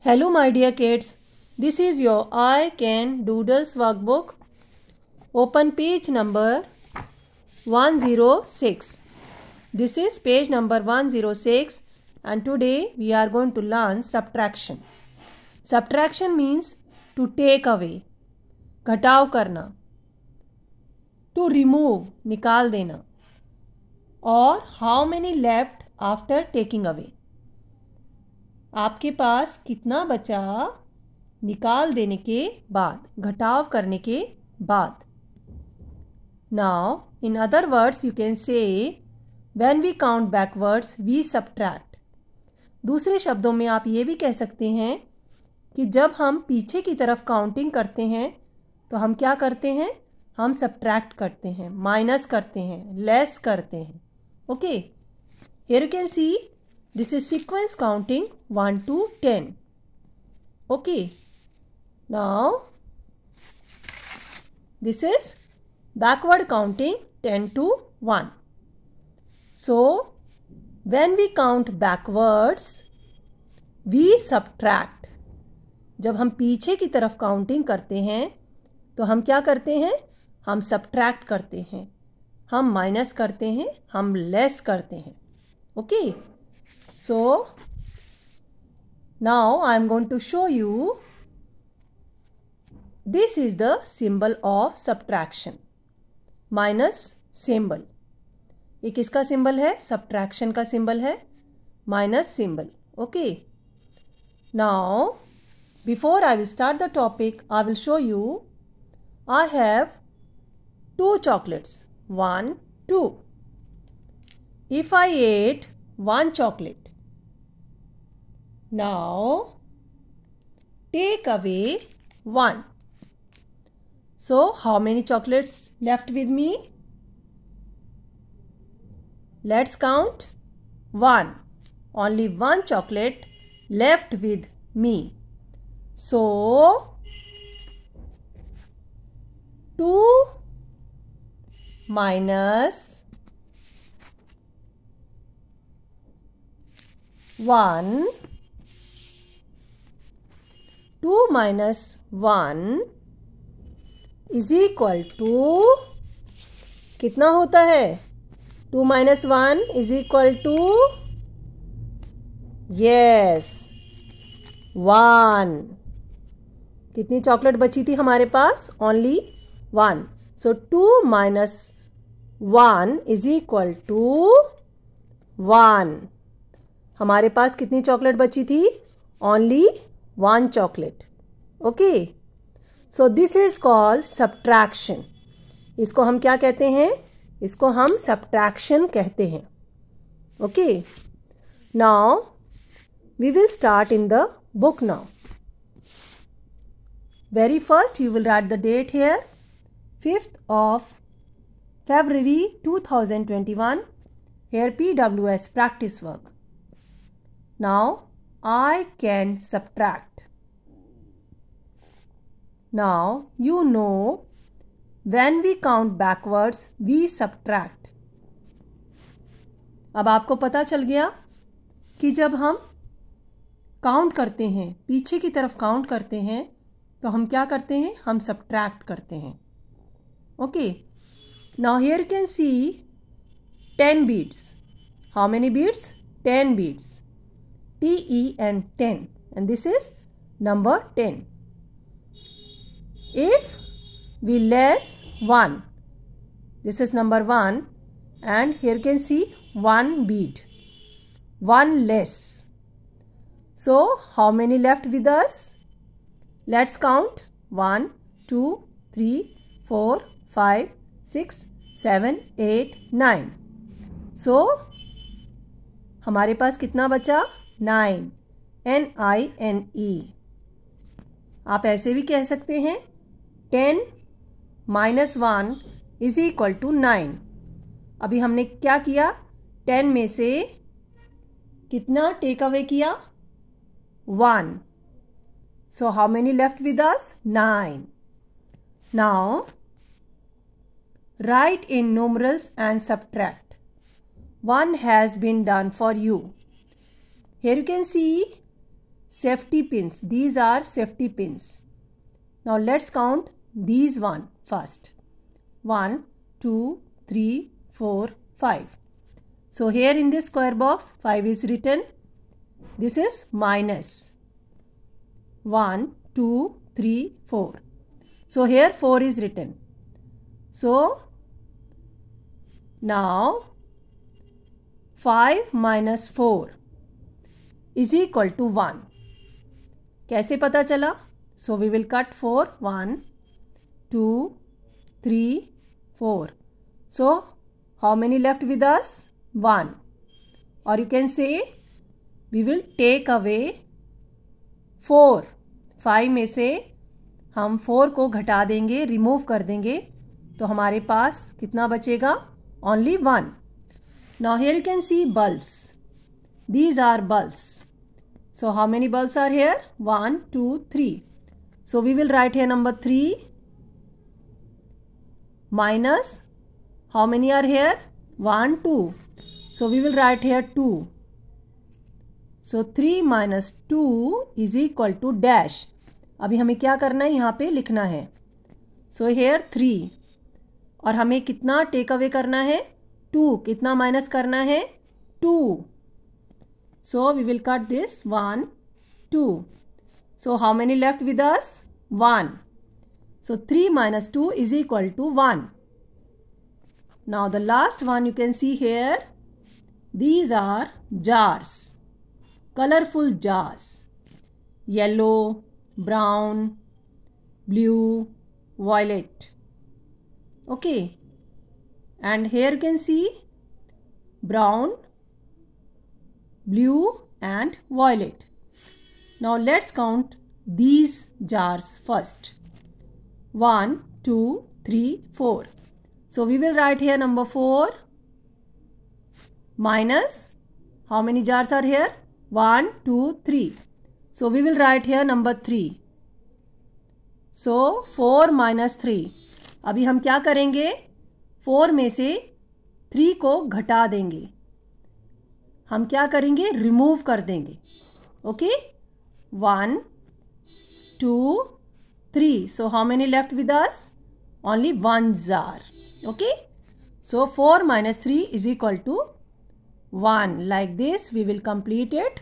Hello my dear kids, this is your I Can Doodles workbook. Open page number 106. This is page number 106 and today we are going to learn subtraction. Subtraction means to take away, घटाव करना, to remove, निकाल देना और how many left after taking away. आपके पास कितना बचा निकाल देने के बाद, घटाव करने के बाद. Now, in other words, you can say, when we count backwards, we subtract. दूसरे शब्दों में आप ये भी कह सकते हैं कि जब हम पीछे की तरफ काउंटिंग करते हैं तो हम क्या करते हैं, हम सब्ट्रैक्ट करते हैं, माइनस करते हैं, लेस करते हैं. Okay, here you can see this is sequence counting 1 to 10. Okay, now this is backward counting 10 to 1. So when we count backwards we subtract. जब हम पीछे की तरफ काउंटिंग करते हैं तो हम क्या करते हैं, हम सब्ट्रैक्ट करते हैं, हम माइनस करते हैं, हम लेस करते हैं. Okay, so now I am going to show you. This is the symbol of subtraction. Minus symbol. ये किसका सिंबल है, सब्ट्रैक्शन का सिंबल है, minus symbol. Okay, now before I will start the topic I will show you. I have 2 chocolates, 1, 2. If I ate 1 chocolate, now take away 1. So how many chocolates left with me? Let's count. 1. Only 1 chocolate left with me. So 2 minus 1. 2 minus 1 is equal to, कितना होता है, 2 minus 1 is equal to, yes, 1. कितनी chocolate बची थी हमारे पास, only 1. So 2 minus 1 is equal to 1. हमारे पास कितनी chocolate बची थी, only 1 chocolate. Okay, so this is called subtraction. इसको हम क्या कहते हैं, इसको हम सब्ट्रैक्शन कहते हैं. Okay, now we will start in the book. Now very first you will write the date here, 5th of February 2021. Here PWS practice work. Now I can subtract. Now you know when we count backwards we subtract. अब आपको पता चल गया कि जब हम count करते हैं, पीछे की तरफ काउंट करते हैं तो हम क्या करते हैं, हम सब्ट्रैक्ट करते हैं. Okay, now here you can see 10 beads. How many beads? 10 beads. TEN, 10, and this is number 10. If we less 1, this is number 1, and here you can see 1 bead, 1 less. So how many left with us? Let's count. 1, 2, 3, 4, 5, 6, 7, 8, 9. So हमारे पास कितना बचा, 9. NINE. आप ऐसे भी कह सकते हैं 10 minus 1 is equal to 9. अभी हमने क्या किया, 10 में से कितना टेक अवे किया, 1. So how many left with us? 9. Now write in numerals and subtract. One has been done for you. Here you can see safety pins. These are safety pins. Now let's count these one first. 1, 2, 3, 4, 5. So here in this square box 5 is written. This is minus 1, 2, 3, 4. So here 4 is written. So now 5 minus 4 is equal to 1. कैसे पता चला? So we will cut 4. 1, 2, 3, 4. So how many left with us? 1. Or you can say we will take away 4. 5 में से हम 4 को घटा देंगे, remove कर देंगे, तो हमारे पास कितना बचेगा? Only 1. Now here you can see bulbs. These are bulbs. So how many bulbs are here? 1, 2, 3. So we will write here number 3 minus how many are here? 1, 2. So we will write here 2. So 3 minus 2 is equal to dash. अभी हमें क्या करना है? यहाँ पे लिखना है. So here 3. और हमें कितना टेक अवे करना है? 2. कितना माइनस करना है? 2. So we will cut this 1, 2. So how many left with us? 1. So 3 minus 2 is equal to 1. Now the last one you can see here. These are jars. Colorful jars. Yellow, brown, blue, violet. Okay. And here you can see brown, blue and violet. Now let's count these jars first. 1, 2, 3, 4. So we will write here number 4 minus how many jars are here? 1, 2, 3. So we will write here number 3. So 4 minus 3. अभी हम क्या करेंगे? 4 में से 3 को घटा देंगे. हम क्या करेंगे? रिमूव कर देंगे. Okay? 1, 2, 3. So how many left with us? Only 1 jar. Okay? So 4 minus 3 is equal to 1. Like this we will complete it.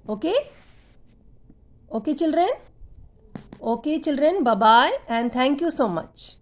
Okay? Okay children? Okay children, bye bye and thank you so much.